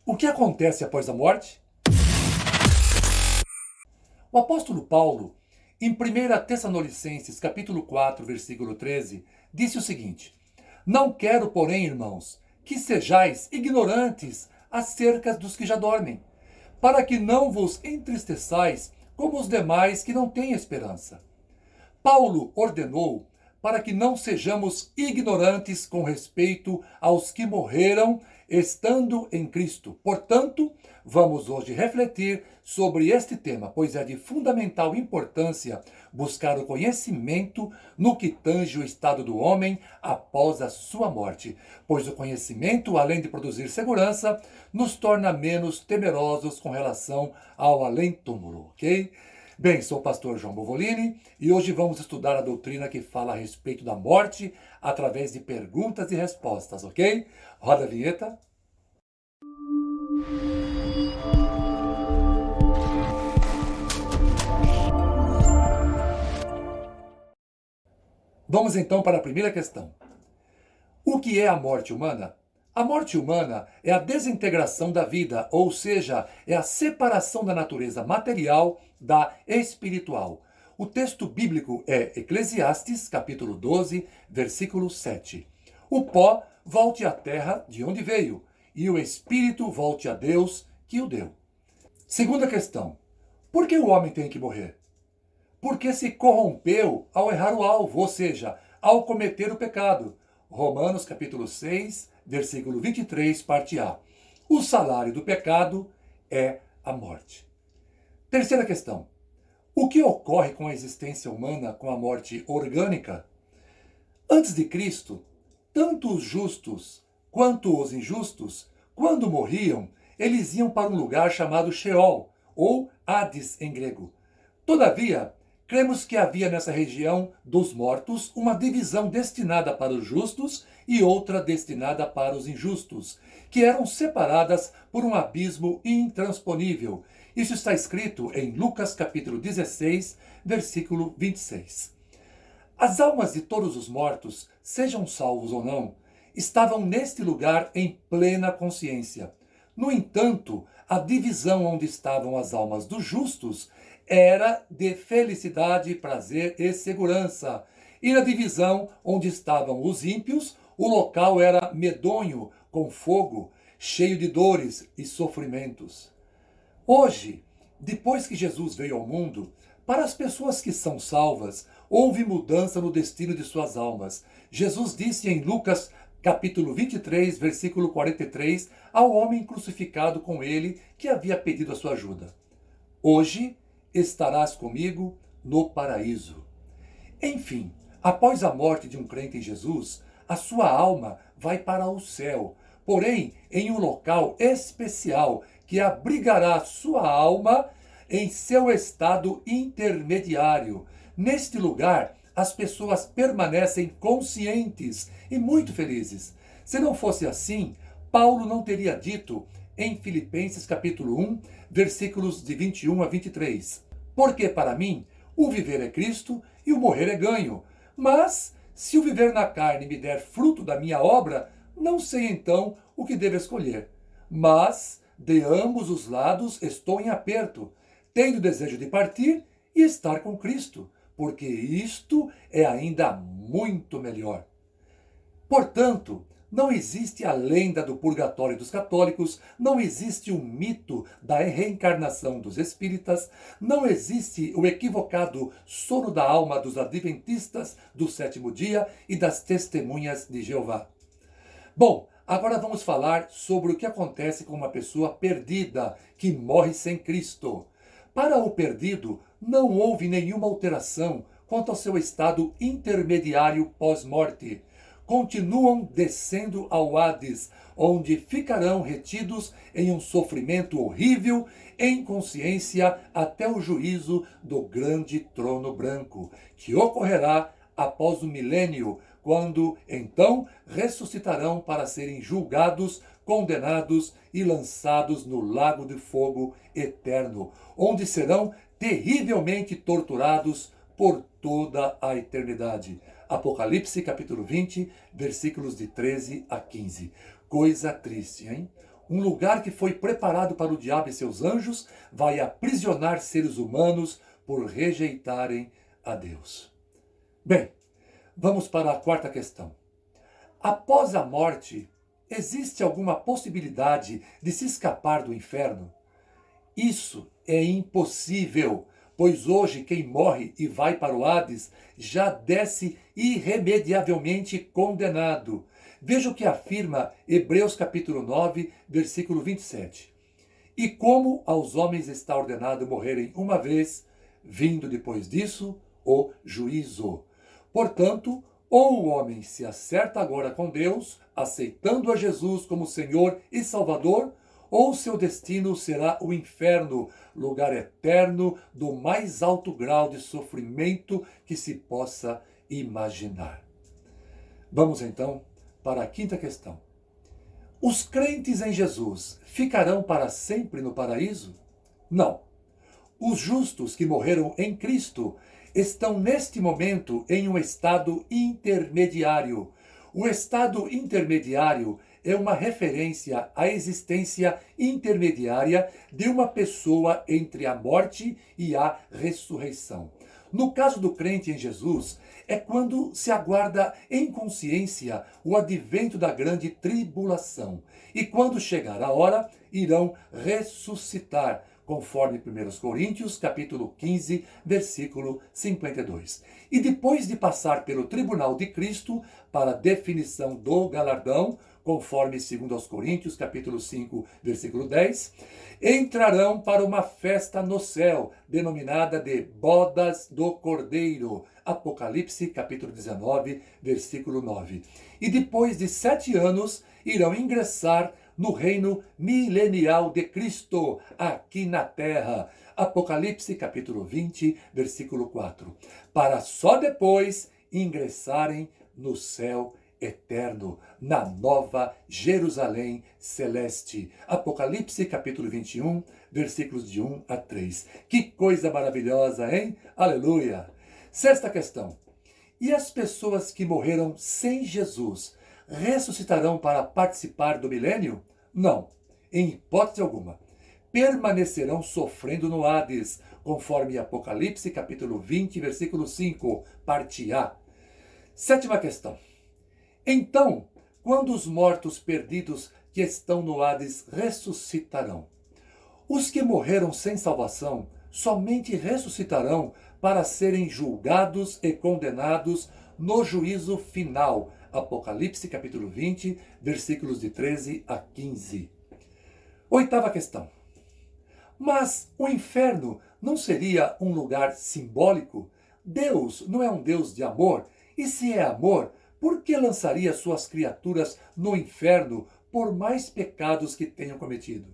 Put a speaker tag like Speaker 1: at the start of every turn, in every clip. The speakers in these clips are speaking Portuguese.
Speaker 1: O que acontece após a morte? O apóstolo Paulo, em 1 Tessalonicenses, capítulo 4, versículo 13, disse o seguinte: Não quero, porém, irmãos, que sejais ignorantes acerca dos que já dormem, para que não vos entristeçais como os demais que não têm esperança. Paulo ordenou para que não sejamos ignorantes com respeito aos que morreram estando em Cristo. Portanto, vamos hoje refletir sobre este tema, pois é de fundamental importância buscar o conhecimento no que tange o estado do homem após a sua morte, pois o conhecimento, além de produzir segurança, nos torna menos temerosos com relação ao além-túmulo, ok? Bem, sou o pastor João Bovolini e hoje vamos estudar a doutrina que fala a respeito da morte através de perguntas e respostas, ok? Roda a vinheta. Vamos então para a primeira questão. O que é a morte humana? A morte humana é a desintegração da vida, ou seja, é a separação da natureza material da espiritual. O texto bíblico é Eclesiastes, capítulo 12, versículo 7. O pó volte à terra de onde veio, e o espírito volte a Deus que o deu. Segunda questão. Por que o homem tem que morrer? Porque se corrompeu ao errar o alvo, ou seja, ao cometer o pecado. Romanos capítulo 6, versículo 23, parte A. O salário do pecado é a morte. Terceira questão. O que ocorre com a existência humana com a morte orgânica? Antes de Cristo, tanto os justos quanto os injustos, quando morriam, eles iam para um lugar chamado Sheol, ou Hades em grego. Todavia, cremos que havia nessa região dos mortos uma divisão destinada para os justos e outra destinada para os injustos, que eram separadas por um abismo intransponível. Isso está escrito em Lucas capítulo 16, versículo 26. As almas de todos os mortos, sejam salvos ou não, estavam neste lugar em plena consciência. No entanto, a divisão onde estavam as almas dos justos era de felicidade, prazer e segurança. E na divisão onde estavam os ímpios, o local era medonho, com fogo, cheio de dores e sofrimentos. Hoje, depois que Jesus veio ao mundo, para as pessoas que são salvas, houve mudança no destino de suas almas. Jesus disse em Lucas capítulo 23, versículo 43, ao homem crucificado com ele que havia pedido a sua ajuda: Hoje estarás comigo no paraíso. Enfim, após a morte de um crente em Jesus, a sua alma vai para o céu, porém em um local especial que abrigará sua alma em seu estado intermediário. Neste lugar, as pessoas permanecem conscientes e muito felizes. Se não fosse assim, Paulo não teria dito em Filipenses capítulo 1, versículos de 21 a 23. Porque para mim, o viver é Cristo e o morrer é ganho. Mas, se o viver na carne me der fruto da minha obra, não sei então o que devo escolher. Mas, de ambos os lados estou em aperto, tendo desejo de partir e estar com Cristo, porque isto é ainda muito melhor. Portanto, não existe a lenda do purgatório dos católicos, não existe o mito da reencarnação dos espíritas, não existe o equivocado sono da alma dos adventistas do sétimo dia e das testemunhas de Jeová. Bom, agora vamos falar sobre o que acontece com uma pessoa perdida que morre sem Cristo. Para o perdido, não houve nenhuma alteração quanto ao seu estado intermediário pós-morte. Continuam descendo ao Hades, onde ficarão retidos em um sofrimento horrível, em consciência, até o juízo do grande trono branco, que ocorrerá após o milênio, quando então ressuscitarão para serem julgados, condenados e lançados no lago de fogo eterno, onde serão terrivelmente torturados por toda a eternidade. Apocalipse capítulo 20, versículos de 13 a 15. Coisa triste, hein? um lugar que foi preparado para o diabo e seus anjos, vai aprisionar seres humanos por rejeitarem a Deus. Bem, vamos para a quarta questão. Após a morte, existe alguma possibilidade de se escapar do inferno? Isso é impossível, pois hoje quem morre e vai para o Hades já desce irremediavelmente condenado. Veja o que afirma Hebreus capítulo 9, versículo 27. E como aos homens está ordenado morrerem uma vez, vindo depois disso o juízo. Portanto, ou o homem se acerta agora com Deus, aceitando a Jesus como Senhor e Salvador, ou seu destino será o inferno, lugar eterno do mais alto grau de sofrimento que se possa imaginar. Vamos então para a quinta questão. Os crentes em Jesus ficarão para sempre no paraíso? Não. Os justos que morreram em Cristo estão neste momento em um estado intermediário. O estado intermediário é uma referência à existência intermediária de uma pessoa entre a morte e a ressurreição. No caso do crente em Jesus, é quando se aguarda em consciência o advento da grande tribulação. E quando chegar a hora, irão ressuscitar, conforme 1 Coríntios, capítulo 15, versículo 52. E depois de passar pelo tribunal de Cristo para a definição do galardão, conforme 2 Coríntios, capítulo 5, versículo 10, entrarão para uma festa no céu, denominada de Bodas do Cordeiro, Apocalipse, capítulo 19, versículo 9. E depois de 7 anos, irão ingressar no reino milenial de Cristo, aqui na terra, Apocalipse, capítulo 20, versículo 4, para só depois ingressarem no céu eterno, na nova Jerusalém celeste. Apocalipse capítulo 21, versículos de 1 a 3. Que coisa maravilhosa, hein? Aleluia! Sexta questão. E as pessoas que morreram sem Jesus ressuscitarão para participar do milênio? Não, em hipótese alguma. Permanecerão sofrendo no Hades, conforme Apocalipse capítulo 20, versículo 5, parte A. Sétima questão. Então, quando os mortos perdidos que estão no Hades ressuscitarão? Os que morreram sem salvação somente ressuscitarão para serem julgados e condenados no juízo final. Apocalipse capítulo 20, versículos de 13 a 15. Oitava questão. Mas o inferno não seria um lugar simbólico? Deus não é um Deus de amor? E se é amor, por que lançaria suas criaturas no inferno por mais pecados que tenham cometido?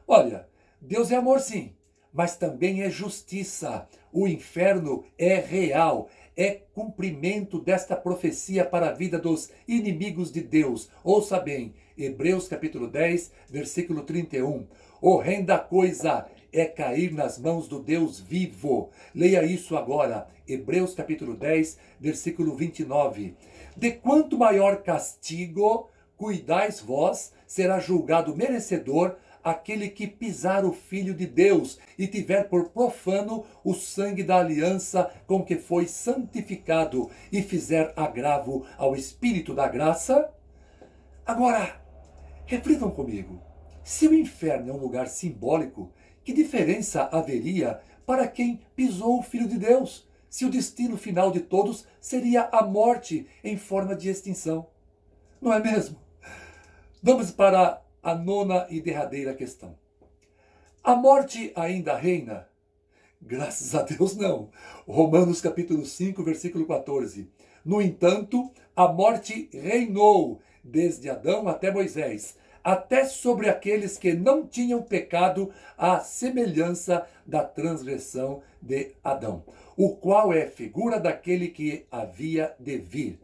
Speaker 1: Olha, Deus é amor sim, mas também é justiça. O inferno é real, é cumprimento desta profecia para a vida dos inimigos de Deus. Ouça bem, Hebreus capítulo 10, versículo 31. Horrenda coisa é cair nas mãos do Deus vivo. Leia isso agora, Hebreus capítulo 10, versículo 29. De quanto maior castigo cuidais vós, será julgado merecedor aquele que pisar o Filho de Deus e tiver por profano o sangue da aliança com que foi santificado e fizer agravo ao Espírito da graça? Agora, reflitam comigo. Se o inferno é um lugar simbólico, que diferença haveria para quem pisou o Filho de Deus, se o destino final de todos seria a morte em forma de extinção? Não é mesmo? Vamos para a nona e derradeira questão. A morte ainda reina? Graças a Deus não. Romanos capítulo 5, versículo 14. No entanto, a morte reinou desde Adão até Moisés, até sobre aqueles que não tinham pecado, à semelhança da transgressão de Adão, o qual é figura daquele que havia de vir.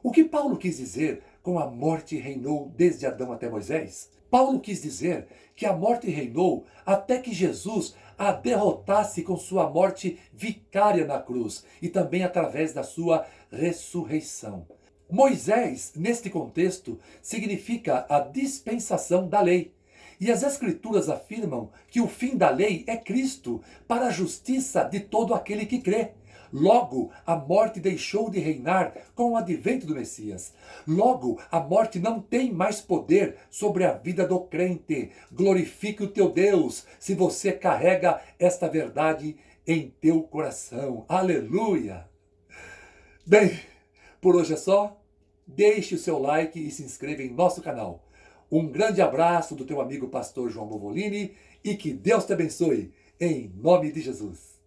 Speaker 1: O que Paulo quis dizer com a morte reinou desde Adão até Moisés? Paulo quis dizer que a morte reinou até que Jesus a derrotasse com sua morte vicária na cruz e também através da sua ressurreição. Moisés, neste contexto, significa a dispensação da lei. E as Escrituras afirmam que o fim da lei é Cristo, para a justiça de todo aquele que crê. Logo, a morte deixou de reinar com o advento do Messias. Logo, a morte não tem mais poder sobre a vida do crente. Glorifique o teu Deus se você carrega esta verdade em teu coração. Aleluia! Bem, por hoje é só. Deixe o seu like e se inscreva em nosso canal. Um grande abraço do teu amigo pastor João Bovolini e que Deus te abençoe, em nome de Jesus.